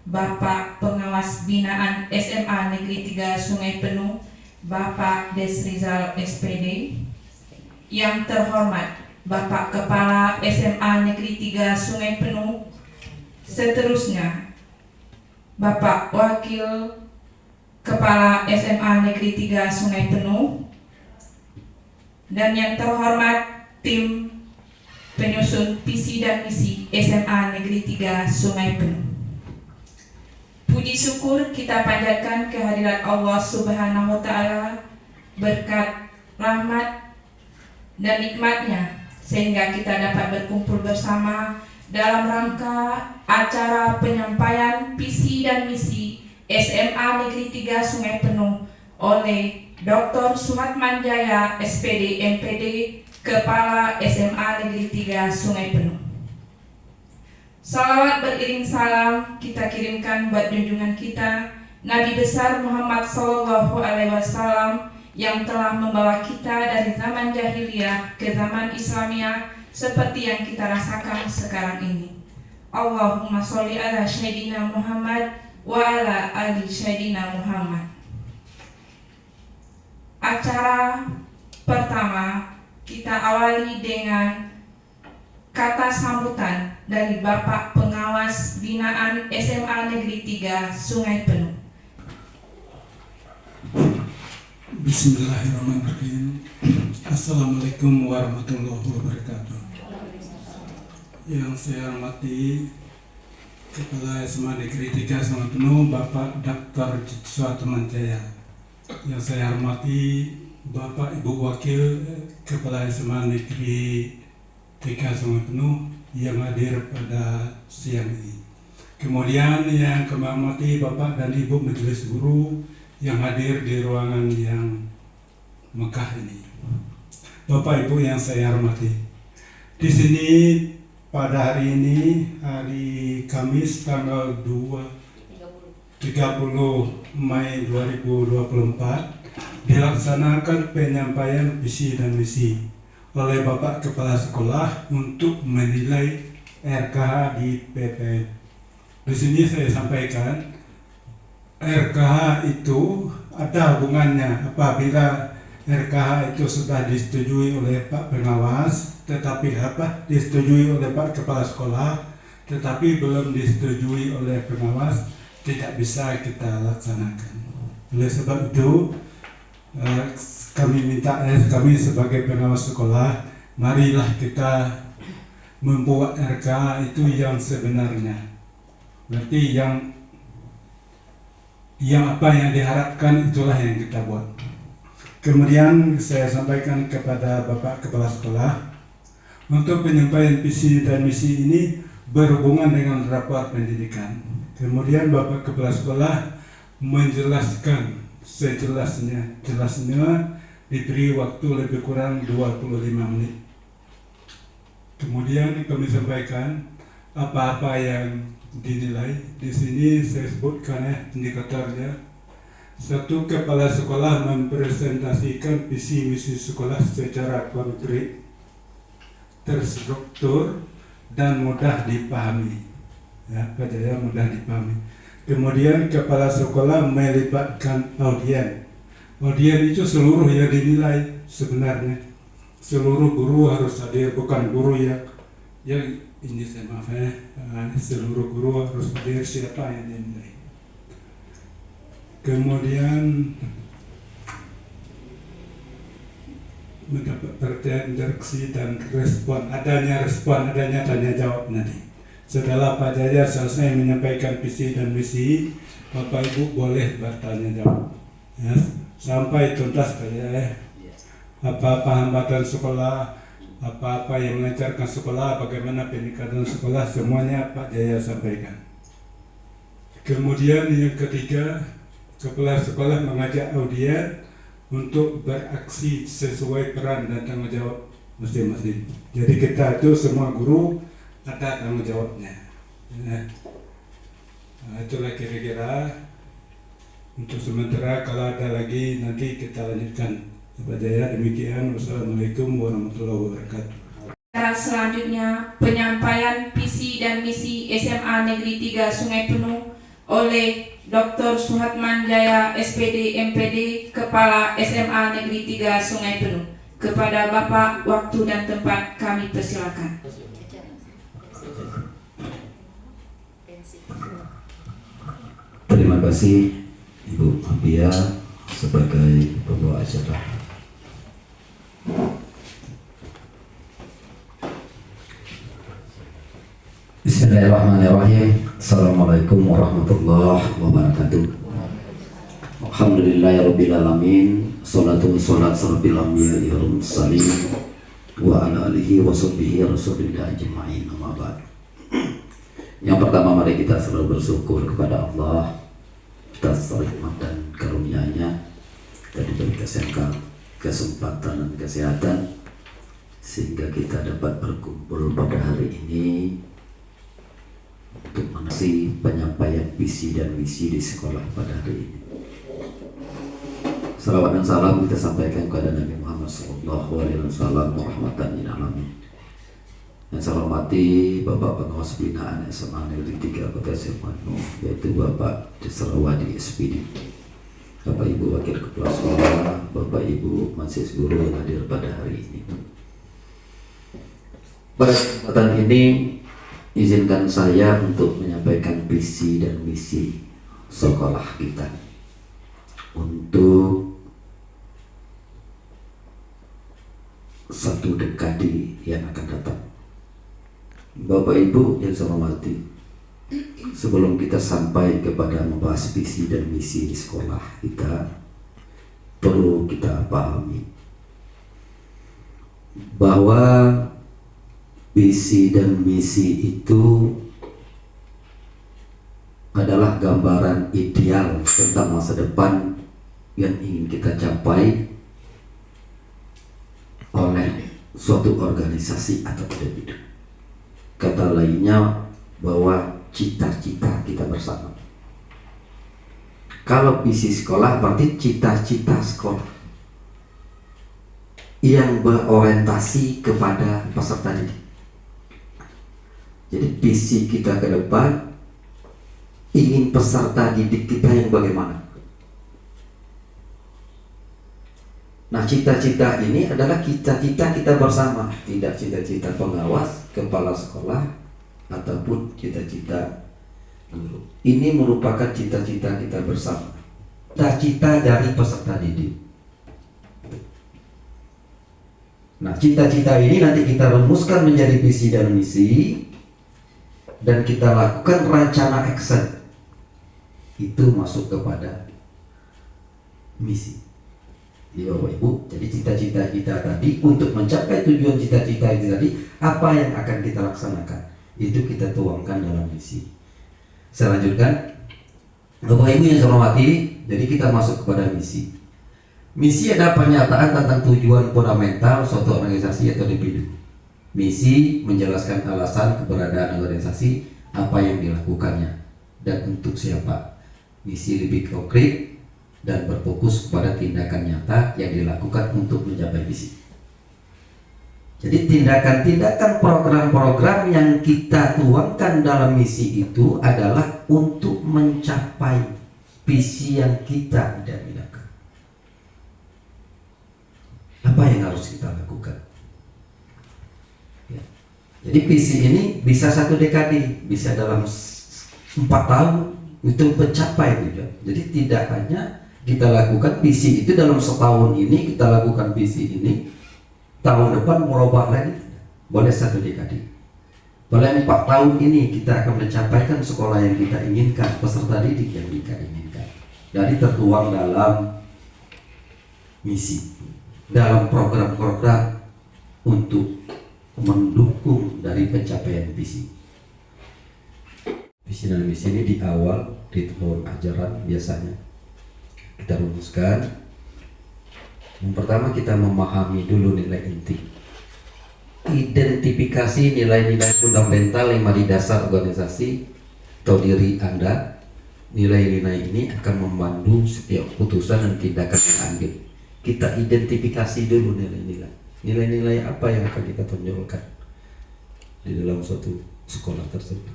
Bapak Pengawas Binaan SMA Negeri 3 Sungai Penuh, Bapak Desrizal SPD. Yang terhormat Bapak Kepala SMA Negeri 3 Sungai Penuh. Seterusnya, Bapak Wakil Kepala SMA Negeri 3 Sungai Penuh. Dan yang terhormat tim penyusun visi dan misi SMA Negeri 3 Sungai Penuh. Puji syukur kita panjatkan kehadirat Allah Subhanahu wa Ta'ala, berkat rahmat dan nikmatnya sehingga kita dapat berkumpul bersama dalam rangka acara penyampaian visi dan misi SMA Negeri 3 Sungai Penuh oleh Dr. Suhatmanjaya SPD MPD, Kepala SMA Negeri 3 Sungai Penuh. Salawat beriring salam kita kirimkan buat junjungan kita Nabi besar Muhammad SAW yang telah membawa kita dari zaman jahiliyah ke zaman Islamiyah seperti yang kita rasakan sekarang ini. Allahumma sholli ala Sayyidina Muhammad wa ala ali Sayyidina Muhammad. Acara pertama kita awali dengan kata sambutan dari Bapak Pengawas Binaan SMA Negeri 3 Sungai Penuh. Bismillahirrahmanirrahim. Assalamualaikum warahmatullahi wabarakatuh. Yang saya hormati Kepala SMA Negeri 3 Sungai Penuh, Bapak Dr. Suhatmanjaya. Yang saya hormati Bapak Ibu Wakil Kepala SMA Negeri 3 Sungai Penuh yang hadir pada siang ini. Kemudian yang kami hormati Bapak dan Ibu Majelis Guru yang hadir di ruangan yang megah ini. Bapak Ibu yang saya hormati, di sini pada hari ini, hari Kamis tanggal 30 Mei 2024 dilaksanakan penyampaian visi dan misi oleh Bapak Kepala Sekolah untuk menilai RKH di PTN. Di sini saya sampaikan, RKH itu ada hubungannya apabila RKH itu sudah disetujui oleh Pak Pengawas, tetapi disetujui oleh Pak Kepala Sekolah, tetapi belum disetujui oleh Pengawas, tidak bisa kita laksanakan. Oleh sebab itu, kami sebagai pengawas sekolah, marilah kita membuat RKH itu yang sebenarnya. Berarti yang apa yang diharapkan itulah yang kita buat. Kemudian saya sampaikan kepada Bapak Kepala Sekolah, untuk penyampaian visi dan misi ini berhubungan dengan rapor pendidikan. Kemudian Bapak Kepala Sekolah menjelaskan sejelasnya, diberi waktu lebih kurang 25 menit. Kemudian kami sampaikan apa-apa yang dinilai. Di sini saya sebutkan indikatornya. Satu, kepala sekolah mempresentasikan visi misi sekolah secara konkret, terstruktur, dan mudah dipahami. Mudah dipahami. Kemudian kepala sekolah melibatkan audien. Audien itu seluruh yang dinilai sebenarnya. Seluruh guru harus hadir, bukan guru yang ini saya maaf seluruh guru harus hadir, siapa yang dinilai. Kemudian mendapat perhatian interaksi dan respon, adanya tanya jawab nanti. Setelah Pak Jaya selesai menyampaikan visi dan misi, Bapak Ibu boleh bertanya jawab, ya, sampai tuntas saja. Apa-apa hambatan sekolah, apa-apa yang melancarkan sekolah, bagaimana peningkatan sekolah, semuanya Pak Jaya sampaikan. Kemudian yang ketiga, kepala sekolah mengajak audien untuk beraksi sesuai peran dan tanggung jawab masing-masing. Jadi kita itu semua guru ada tanggung jawabnya. Itulah kira-kira untuk sementara. Kalau ada lagi nanti kita lanjutkan. Pak Jaya, demikian. Wassalamualaikum warahmatullahi wabarakatuh. Selanjutnya penyampaian visi dan misi SMA Negeri 3 Sungai Penuh oleh Dr. Suhatman Jaya SPD MPD Kepala SMA Negeri 3 Sungai Penuh. Kepada Bapak, waktu dan tempat kami persilakan. Terima kasih Ibu Apia sebagai pembawa acara. Bismillahirrahmanirrahim. Assalamualaikum warahmatullahi wabarakatuh. Alhamdulillahirrabbilalamin. Salatu wassalatu rabbil anbiya'i wal mursalin wa ala alihi wa sahbihi rasulillah ajma'in. Amma ba'd. Yang pertama, mari kita selalu bersyukur kepada Allah atas rahmat dan karunia-Nya. Kita diberi kesempatan dan kesehatan sehingga kita dapat berkumpul pada hari ini untuk mengenai penyampaian visi dan misi di sekolah pada hari ini. Salawat dan salam kita sampaikan kepada Nabi Muhammad SAW rahmatan lil alamin. Yang saya hormati Bapak Pengawas Pembinaan SMA Negeri 3 Kota Serpano, yaitu Bapak Desrawadi SPD, Bapak Ibu Wakil Kepala Sekolah, Bapak Ibu Mahasiswa Guru yang hadir pada hari ini. Pada kesempatan ini, izinkan saya untuk menyampaikan visi dan misi sekolah kita untuk satu dekade yang akan datang. Bapak Ibu yang saya hormati, sebelum kita sampai kepada membahas visi dan misi di sekolah kita, perlu kita pahami bahwa visi dan misi itu adalah gambaran ideal tentang masa depan yang ingin kita capai oleh suatu organisasi atau individu. Kata lainnya bahwa cita-cita kita bersama. Kalau visi sekolah berarti cita-cita sekolah yang berorientasi kepada peserta didik. Jadi visi kita ke depan, ingin peserta didik kita yang bagaimana. Nah, cita-cita ini adalah cita-cita kita bersama, tidak cita-cita pengawas, kepala sekolah, ataupun cita-cita guru. Ini merupakan cita-cita kita bersama, cita-cita dari peserta didik. Nah, cita-cita ini nanti kita rumuskan menjadi visi dan misi, dan kita lakukan rencana action. Itu masuk kepada misi. Ya Bapak Ibu, jadi cita-cita kita tadi untuk mencapai tujuan cita-cita itu tadi, apa yang akan kita laksanakan, itu kita tuangkan dalam misi. Saya lanjutkan, Bapak Ibu yang saya hormati, jadi kita masuk kepada misi. Misi adalah pernyataan tentang tujuan fundamental suatu organisasi atau individu. Misi menjelaskan alasan keberadaan organisasi, apa yang dilakukannya, dan untuk siapa. Misi lebih konkret dan berfokus kepada tindakan nyata yang dilakukan untuk mencapai visi. Jadi tindakan-tindakan program-program yang kita tuangkan dalam misi itu adalah untuk mencapai visi yang kita idam-idamkan. Apa yang harus kita lakukan? Ya. Jadi visi ini bisa 1 dekade, bisa dalam 4 tahun itu mencapai tujuan. Jadi tidak hanya kita lakukan visi itu dalam setahun ini, kita lakukan visi ini, tahun depan merubah lagi, boleh 1 dekade. Boleh 4 tahun ini kita akan mencapaikan sekolah yang kita inginkan, peserta didik yang kita inginkan. Jadi tertuang dalam misi, dalam program-program untuk mendukung dari pencapaian visi. Visi dan misi ini di awal di tahun ajaran biasanya kita rumuskan. Yang pertama kita memahami dulu nilai inti, identifikasi nilai-nilai fundamental yang di dasar organisasi atau diri Anda. Nilai-nilai ini akan membantu setiap keputusan dan tindakan yang ambil. Kita identifikasi dulu nilai-nilai. Nilai-nilai apa yang akan kita tonjolkan di dalam suatu sekolah tersebut.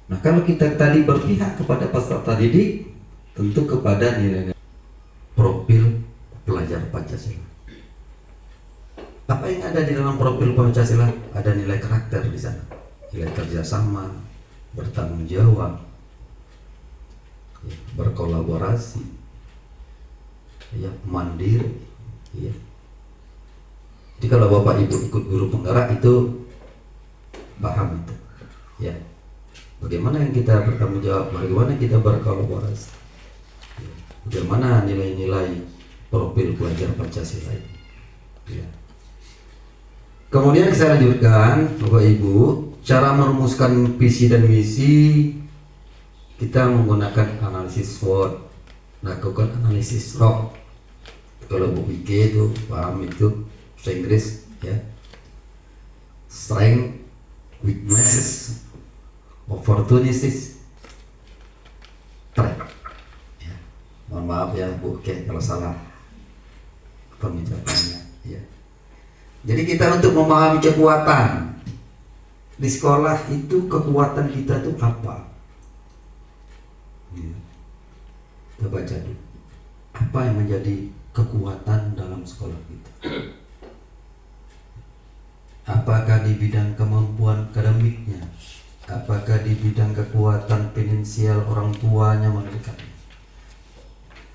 Nah, kalau kita tadi berpihak kepada peserta didik, tentu kepada nilai profil pelajar Pancasila. Apa yang ada di dalam profil Pancasila? Ada nilai karakter di sana, nilai kerjasama, bertanggung jawab, ya, berkolaborasi, ya, mandiri, ya. Jadi kalau Bapak Ibu ikut guru penggerak itu paham itu, ya. Bagaimana yang kita bertanggung jawab, bagaimana kita berkolaborasi, ya. Bagaimana nilai-nilai profil pelajar Pancasila ini, ya. Kemudian saya lanjutkan, Bapak Ibu, cara merumuskan visi dan misi kita menggunakan analisis SWOT, lakukan analisis SWOT. Kalau Bu Wike itu paham itu bahasa Inggris, ya. Strength, weaknesses, opportunities, threat. Ya. Mohon maaf ya Bu Wike kalau salah pengucapannya, ya. Jadi kita untuk memahami kekuatan di sekolah itu, kekuatan kita itu apa? Ya. Kita baca dulu. Apa yang menjadi kekuatan dalam sekolah kita? Apakah di bidang kemampuan akademiknya? Apakah di bidang kekuatan finansial orang tuanya mendekatnya?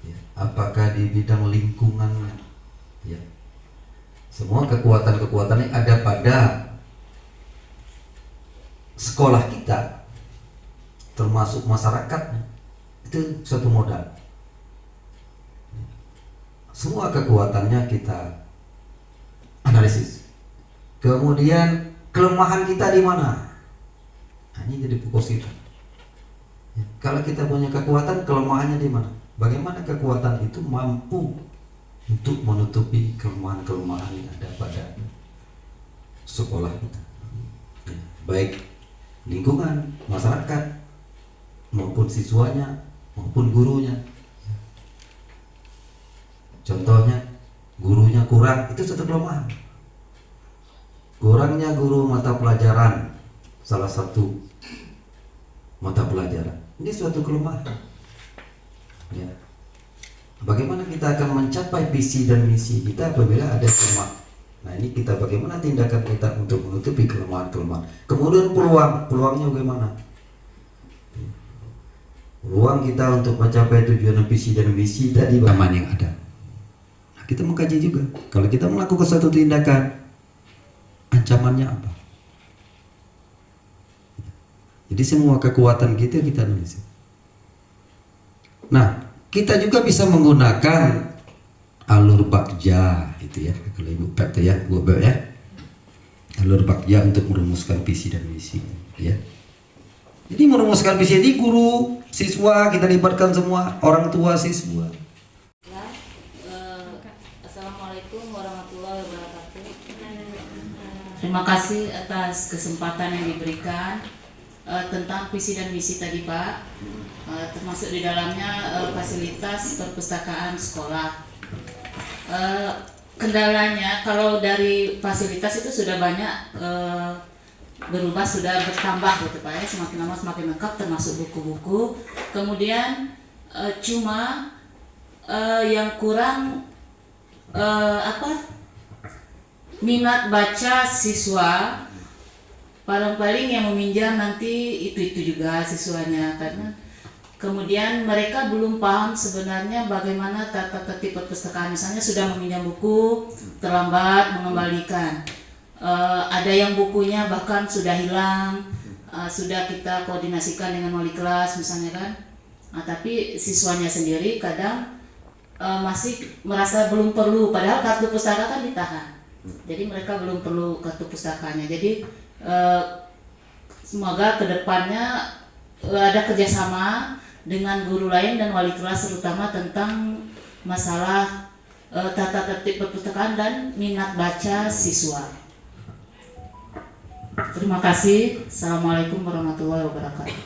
Ya. Apakah di bidang lingkungannya? Ya. Semua kekuatan-kekuatan yang ada pada sekolah kita, termasuk masyarakatnya, itu suatu modal. Semua kekuatannya kita analisis. Kemudian kelemahan kita di mana? Nah, ini jadi fokus kita. Ya, kalau kita punya kekuatan, kelemahannya di mana? Bagaimana kekuatan itu mampu untuk menutupi kelemahan-kelemahan yang ada pada sekolah kita, ya, baik lingkungan, masyarakat, maupun siswanya, maupun gurunya. Contohnya, gurunya kurang, itu suatu kelemahan. Kurangnya guru mata pelajaran, salah satu mata pelajaran, ini suatu kelemahan. Ya. Bagaimana kita akan mencapai visi dan misi kita apabila ada kelemahan? Nah, ini kita bagaimana tindakan kita untuk menutupi kelemahan-kelemahan. Kemudian peluangnya bagaimana? Peluang kita untuk mencapai tujuan visi dan misi tadi bagaimana yang ada. Nah, kita mengkaji juga. Kalau kita melakukan satu tindakan, ancamannya apa? Jadi semua kekuatan kita analisis. Nah, kita juga bisa menggunakan alur bakja, gitu ya, kalau Ibu Pep ya, Bu Beb ya, alur bakja untuk merumuskan visi dan misi, ya. Jadi merumuskan visi ini guru, siswa, kita libatkan semua, orang tua siswa. Assalamualaikum warahmatullahi wabarakatuh. Terima kasih atas kesempatan yang diberikan tentang visi dan misi tadi, Pak. Termasuk di dalamnya fasilitas perpustakaan sekolah. Kendalanya kalau dari fasilitas itu sudah banyak berubah, sudah bertambah gitu Pak ya, semakin lama semakin lengkap termasuk buku-buku. Kemudian cuma yang kurang minat baca siswa. Paling-paling yang meminjam nanti itu juga siswanya, karena kemudian mereka belum paham sebenarnya bagaimana tata tertib perpustakaan. Misalnya sudah meminjam buku, terlambat mengembalikan. Ada yang bukunya bahkan sudah hilang, sudah kita koordinasikan dengan wali kelas misalnya kan. Nah, tapi siswanya sendiri kadang masih merasa belum perlu, padahal kartu pustaka kan ditahan. Jadi mereka belum perlu kartu pustakanya. Jadi semoga kedepannya ada kerjasama dengan guru lain dan wali kelas, terutama tentang masalah tata tertib perpustakaan dan minat baca siswa. Terima kasih. Assalamualaikum warahmatullahi wabarakatuh.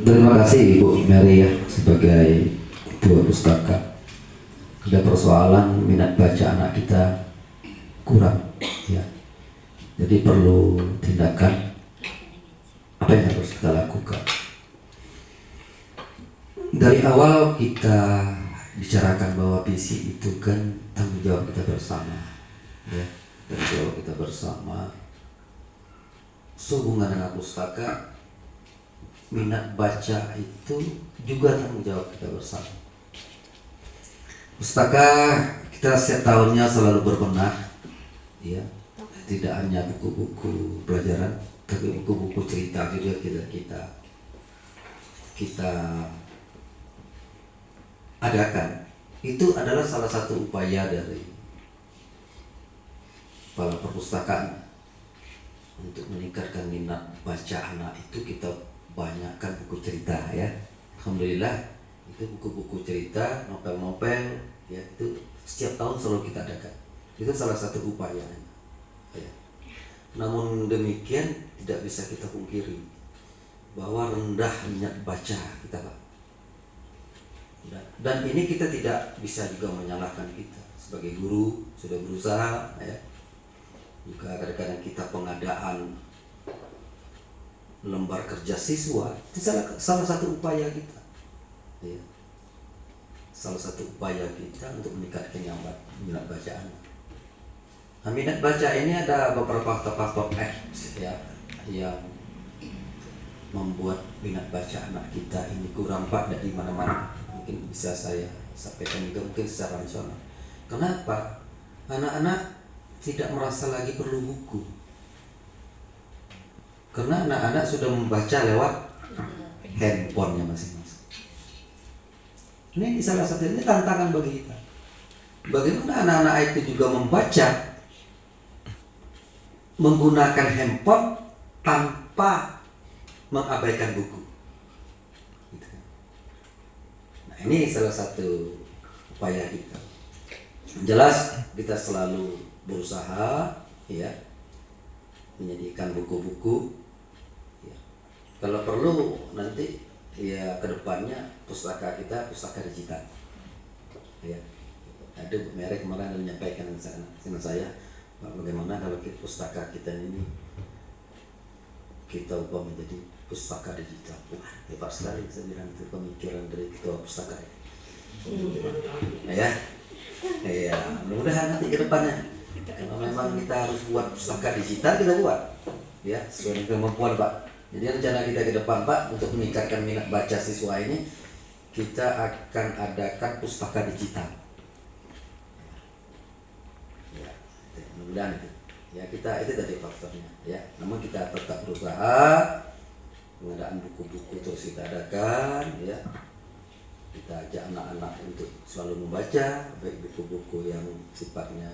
Terima kasih Ibu Mary ya, sebagai ketua pustaka. Ada persoalan minat baca anak kita kurang ya. Jadi perlu tindakan apa yang harus kita lakukan. Dari awal kita bicarakan bahwa visi itu kan tanggung jawab kita bersama, ya, tanggung jawab kita bersama. Sehubungan dengan pustaka, minat baca itu juga tanggung jawab kita bersama. Pustaka kita setiap tahunnya selalu berbenah, ya, tidak hanya buku-buku pelajaran, tapi buku-buku cerita juga kita adakan. Itu adalah salah satu upaya dari kepala perpustakaan untuk meningkatkan minat baca anak itu. Kita banyakkan buku cerita, ya. Alhamdulillah itu buku-buku cerita, novel-novel, ya, itu setiap tahun selalu kita adakan. Itu salah satu upaya, ya. Namun demikian tidak bisa kita pungkiri bahwa rendah minat baca kita, Pak. Dan ini kita tidak bisa juga menyalahkan kita sebagai guru, sudah berusaha, ya. Juga kadang-kadang kita pengadaan lembar kerja siswa, itu salah satu upaya kita, ya. Salah satu upaya kita untuk meningkatkan minat bacaan. Nah, minat baca ini ada beberapa faktor X, ya, yang membuat minat baca anak kita ini kurang, Pak, dari mana-mana. Mungkin bisa saya sampaikan juga mungkin secara nasional. Kenapa? Anak-anak tidak merasa lagi perlu buku, karena anak-anak sudah membaca lewat handphonenya masing-masing. Ini salah satunya tantangan bagi kita. Bagaimana anak-anak itu juga membaca menggunakan handphone tanpa mengabaikan buku. Nah, ini salah satu upaya kita. Jelas kita selalu berusaha, ya, menyediakan buku-buku, ya. Kalau perlu nanti, ya, kedepannya pustaka kita pustaka digital, ya. Ada Bu Mary kemarin menyampaikan dengan saya, Pak, bagaimana kalau pustaka kita ini kita ubah menjadi pustaka digital. Wah, hebat sekali, saya bilang itu pemikiran dari ketua pustaka. Ya, ya, mudah-mudahan nanti ke depannya, kalau memang kita harus buat pustaka digital, kita buat, ya, sesuai dengan kemampuan, Pak. Jadi rencana kita ke depan, Pak, untuk meningkatkan minat baca siswa ini, kita akan adakan pustaka digital. Ya, mudah-mudahan itu. Ya, kita itu tadi faktornya, ya. Namun kita tetap berusaha, pengadaan buku-buku terus kita adakan, ya. Kita ajak anak-anak untuk selalu membaca, baik buku-buku yang sifatnya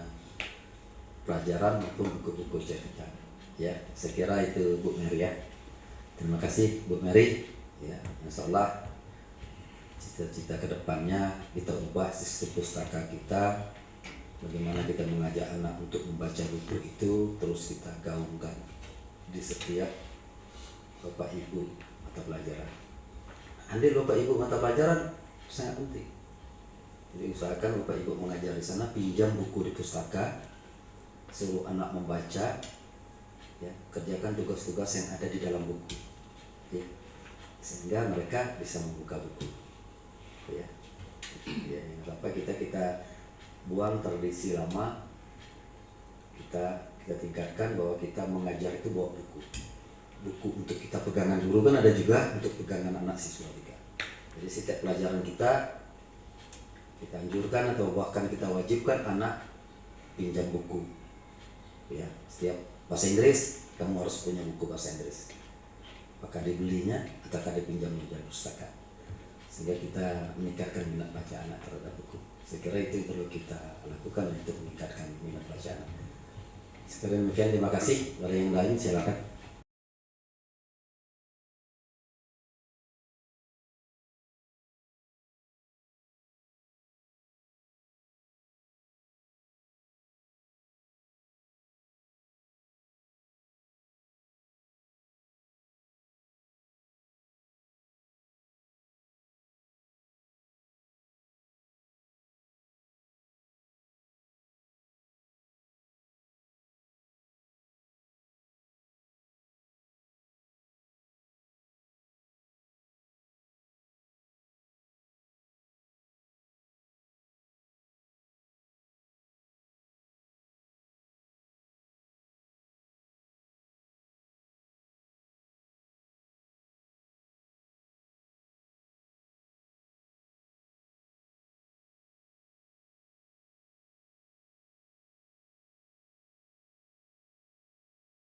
pelajaran maupun buku-buku cerita. Ya, saya kira itu Bu Mary, ya. Terima kasih Bu Mary, ya. Insyaallah cita-cita kedepannya kita ubah sistem pustaka kita. Bagaimana kita mengajak anak untuk membaca buku itu terus kita gaungkan di setiap Bapak Ibu mata pelajaran. Andil Bapak Ibu mata pelajaran sangat penting. Jadi usahakan Bapak Ibu mengajar di sana, pinjam buku di pustaka, suruh anak membaca, ya, kerjakan tugas-tugas yang ada di dalam buku, ya, sehingga mereka bisa membuka buku, ya. Ya, apa kita buang tradisi lama, kita tingkatkan bahwa kita mengajar itu bawa buku untuk kita pegangan guru, kan ada juga untuk pegangan anak siswa juga. Jadi setiap pelajaran kita anjurkan atau bahkan kita wajibkan anak pinjam buku, ya. Setiap bahasa Inggris kamu harus punya buku bahasa Inggris, apakah dibelinya ataukah dipinjam dari pustaka, sehingga kita meningkatkan minat baca anak terhadap buku. Saya kira itu yang perlu kita lakukan untuk meningkatkan minat baca anak. Sekali demikian, terima kasih. Dari yang lain silakan.